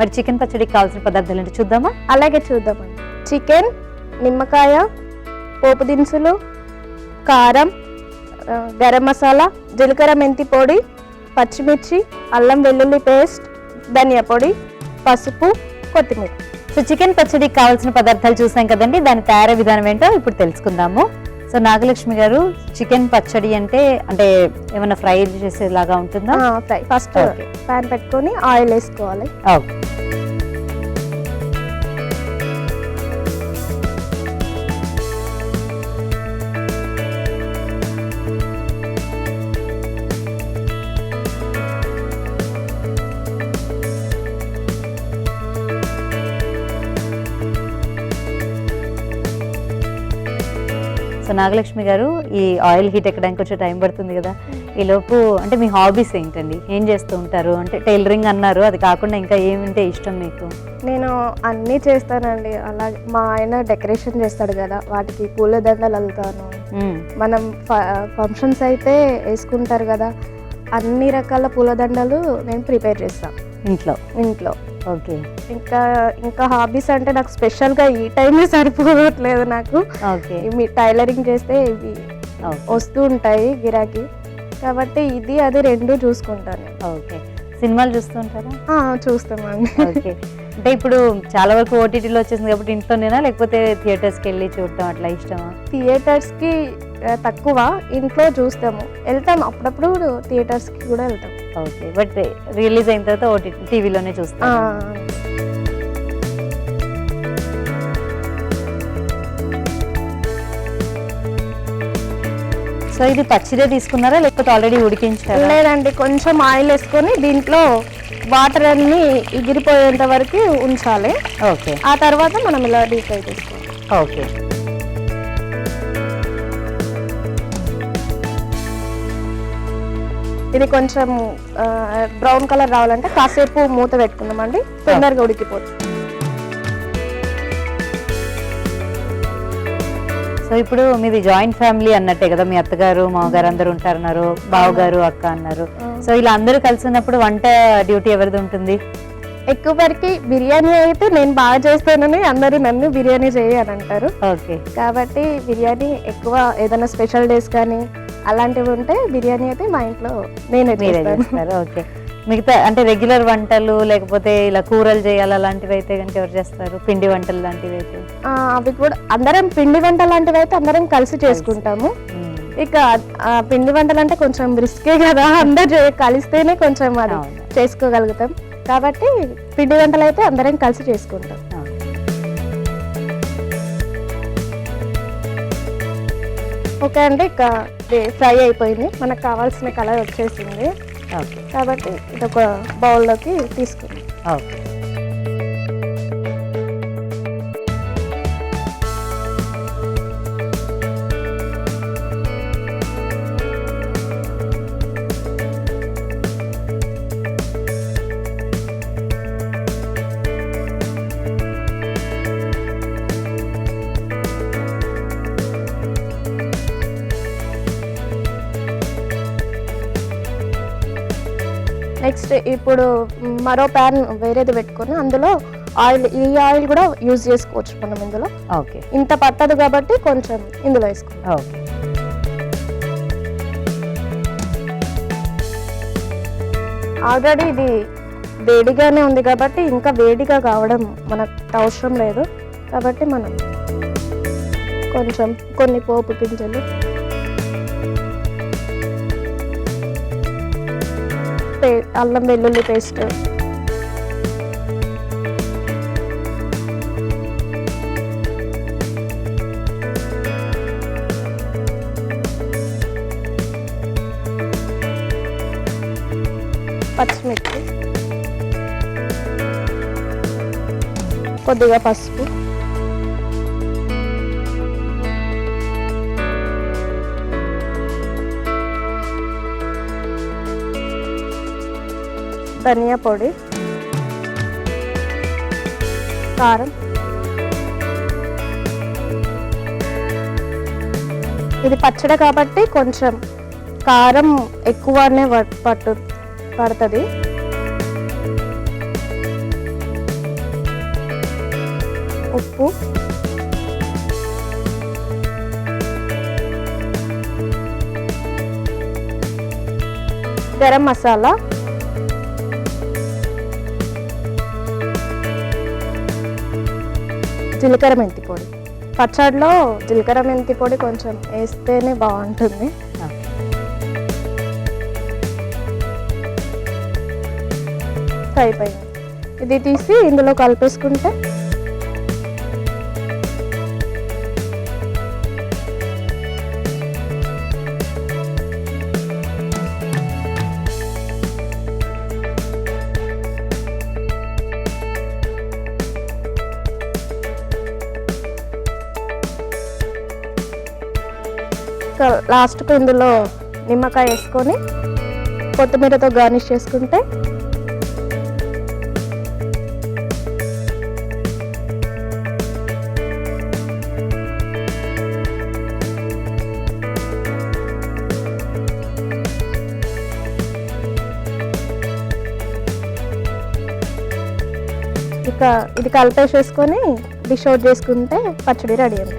మరి చికెన్ పచ్చడికి కావాల్సిన పదార్థాలు ఏంటి చూద్దామా? అలాగే చూద్దామండి. చికెన్, నిమ్మకాయ, పోపు దినుసులు, కారం, గరం మసాలా, జీలకర్ర మెంతి పొడి, పచ్చిమిర్చి, అల్లం వెల్లుల్లి పేస్ట్, ధనియా పొడి, పసుపు, కొత్తిమీర. సో చికెన్ పచ్చడికి కావాల్సిన పదార్థాలు చూసాం కదండి, దాని తయారీ విధానం ఏంటో ఇప్పుడు తెలుసుకుందాము. సో నాగలక్ష్మి గారు, చికెన్ పచ్చడి అంటే ఏమైనా ఫ్రై చేసేలాగా ఉంటుందా? ఫ్రై. ఫస్ట్ ప్యాన్ పెట్టుకొని ఆయిల్ వేసుకోవాలి. ఓకే. సో నాగలక్ష్మి గారు, ఈ ఆయిల్ హీట్ ఎక్కడానికి కొంచెం టైం పడుతుంది కదా, ఈ లోపు మీ హాబీస్ ఏంటండి? ఏం చేస్తూ ఉంటారు? టైలరింగ్ అన్నారు, అది కాకుండా ఇంకా ఏమింటే ఇష్టం మీకు? నేను అన్నీ చేస్తానండి. అలాగే మా ఆయన డెకరేషన్ చేస్తాడు కదా, వాటికి పూల దండలు అల్లుతాను. మనం ఫంక్షన్స్ అయితే వేసుకుంటారు కదా, అన్ని రకాల పూల దండలు నేను ప్రిపేర్ చేస్తాను ఇంట్లో. ఓకే. ఇంకా హాబీస్ అంటే నాకు స్పెషల్గా ఈ టైమే సరిపోవట్లేదు నాకు. మీ టైలరింగ్ చేస్తే ఇవి వస్తూ ఉంటాయి గిరాకీ, కాబట్టి ఇది అది రెండు చూసుకుంటాను. ఓకే. సినిమాలు చూస్తుంటారా? చూస్తామండి. ఓకే. ఇప్పుడు చాలా వరకు ఓటీటీలో వచ్చేసింది కాబట్టి ఇంట్లోనేనా, లేకపోతే థియేటర్స్కి వెళ్ళి చూడటం అట్లా ఇష్టమా? థియేటర్స్కి తక్కువ, ఇంట్లో చూస్తాము. వెళ్తాం అప్పుడప్పుడు, థియేటర్స్కి కూడా వెళ్తాం. ఓకే. బట్ రిలీజ్ అయిన తర్వాత ఓటీటీ టీవీలోనే చూస్తాం. సో ఇది పచ్చిదే తీసుకున్నారా లేకపోతే ఆల్రెడీ ఉడికించారా? లేదండి, కొంచెం ఆయిల్ వేసుకొని దీంట్లో వాటర్ అన్ని ఎగిరిపోయేంత వరకు ఉంచాలి. ఓకే. ఆ తర్వాత మనం ఇలా డీప్ ఫ్రై చేసుకోవాలి. ఓకే. ఇది కొంచెం బ్రౌన్ కలర్ రావాలంటే కాసేపు మూత పెట్టుకుందామండి, తొందరగా ఉడికిపోతుంది. సో ఇప్పుడు మీది జాయింట్ ఫ్యామిలీ అన్నట్టే కదా, మీ అత్తగారు మామగారు అందరు ఉంటారన్నారు, బావగారు అక్క అన్నారు. సో ఇలా అందరూ కలిసి ఉన్నప్పుడు వంట డ్యూటీ ఎవరిది ఉంటుంది? ఎక్కువ వరకు బిర్యానీ అయితే నేను బాగా చేస్తానని అందరూ నన్ను బిర్యానీ చేయని అంటారు. ఓకే. కాబట్టి బిర్యానీ ఎక్కువ, ఏదైనా స్పెషల్ డేస్ కానీ అలాంటివి ఉంటే బిర్యానీ అయితే మా ఇంట్లో నేనే చేస్తాను. ఓకే. మిగతా రెగ్యులర్ వంటలు లేకపోతే ఇలా కూరలు చేయాలి అలాంటివి అయితే కనుక ఎవరు చేస్తారు? పిండి వంటలు లాంటివి అయితే? అవి కూడా అందరం, పిండి వంటలు లాంటివి అయితే అందరం కలిసి చేసుకుంటాము. ఇక పిండి వంటలు అంటే కొంచెం రిస్కే కదా, అందరు కలిస్తేనే కొంచెం అది చేసుకోగలుగుతాం. కాబట్టి పిండి వంటలు అయితే అందరం కలిసి చేసుకుంటాం. ఓకే అండి, ఇక ఫ్రై అయిపోయింది, మనకు కావాల్సిన కలర్ వచ్చేసింది. కాబట్టి ఇది ఒక బౌల్లోకి తీసుకుందాం. ఓకే. నెక్స్ట్ ఇప్పుడు మరో ప్యాన్ వేరేది పెట్టుకొని అందులో ఆయిల్, ఈ ఆయిల్ కూడా యూజ్ చేసుకోవచ్చు మనం ఇందులో. ఓకే. ఇంత పట్టదు కాబట్టి కొంచెం ఇందులో వేసుకోవాలి. ఓకే. ఆల్రెడీ ఇది వేడిగానే ఉంది కాబట్టి ఇంకా వేడిగా కావడం మనకు అవసరం లేదు. కాబట్టి మనం కొంచెం కొన్ని పోపు గింజలు, అల్లం వెల్లుల్లి పేస్ట్, పచ్చిమిర్చి, కొద్దిగా పసుపు, ధనియా పొడి, కారం. ఇది పచ్చడి కాబట్టి కొంచెం కారం ఎక్కువనే పడుతుంది. ఉప్పు, గరం మసాలా, జీలకర్ర మెంతి పొడి. పచ్చడిలో జీలకర్ర మెంతి పొడి కొంచెం వేస్తేనే బాగుంటుంది. అయిపోయింది. ఇది తీసి ఇందులో కలిపేసుకుంటే లాస్ట్కు ఇందులో నిమ్మకాయ వేసుకొని కొత్తిమీరతో గార్నిష్ చేసుకుంటే ఇక ఇది కలిపేసేసుకొని డిష్ అవుట్ చేసుకుంటే పచ్చడి రెడీ అండి.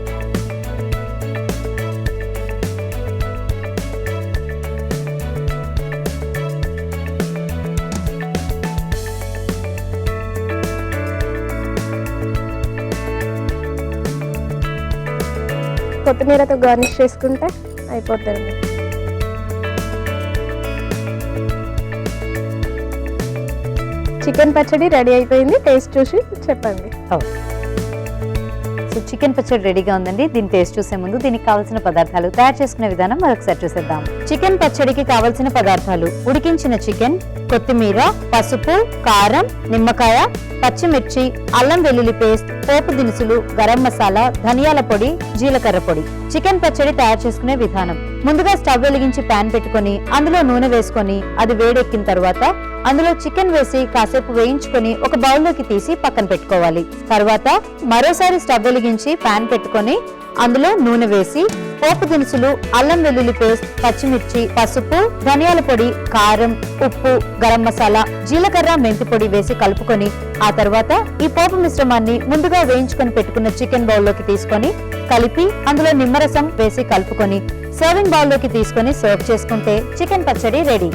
కొత్తిమీరతో గార్నిష్ చేసుకుంటే అయిపోతుంది. చికెన్ పచ్చడి రెడీ అయిపోయింది. టేస్ట్ చూసి చెప్పండి. సో చికెన్ పచ్చడి రెడీగా ఉందండి. దీని టేస్ట్ చూసే ముందు దీనికి కావాల్సిన పదార్థాలు, తయారు చేసుకునే విధానం మరొకసారి చూసేద్దాం. చికెన్ పచ్చడికి కావాల్సిన పదార్థాలు: ఉడికించిన చికెన్, కొత్తిమీర, పసుపు, కారం, నిమ్మకాయ, పచ్చిమిర్చి, అల్లం వెల్లుల్లి పేస్ట్, పోపు దినుసులు, గరం మసాలా, ధనియాల పొడి, జీలకర్ర పొడి. చికెన్ పచ్చడి తయారు చేసుకునే విధానం: ముందుగా స్టవ్ వెలిగించి పాన్ పెట్టుకొని అందులో నూనె వేసుకొని అది వేడెక్కిన తర్వాత అందులో చికెన్ వేసి కాసేపు వేయించుకొని ఒక బౌల్లోకి తీసి పక్కన పెట్టుకోవాలి. తర్వాత మరోసారి స్టవ్ వెలిగించి పాన్ పెట్టుకొని అందులో నూనె వేసి పోపు దినుసులు, అల్లం వెల్లుల్లి పేస్ట్, పచ్చిమిర్చి, పసుపు, ధనియాల పొడి, కారం, ఉప్పు, గరం మసాలా, జీలకర్ర, మెంతి పొడి వేసి కలుపుకొని ఆ తర్వాత ఈ పోపు మిశ్రమాన్ని ముందుగా వేయించుకొని పెట్టుకున్న చికెన్ బౌల్లోకి తీసుకొని కలిపి అందులో నిమ్మరసం వేసి కలుపుకొని సర్వింగ్ బౌల్లోకి తీసుకొని సర్వ్ చేసుకుంటే చికెన్ పచ్చడి రెడీ.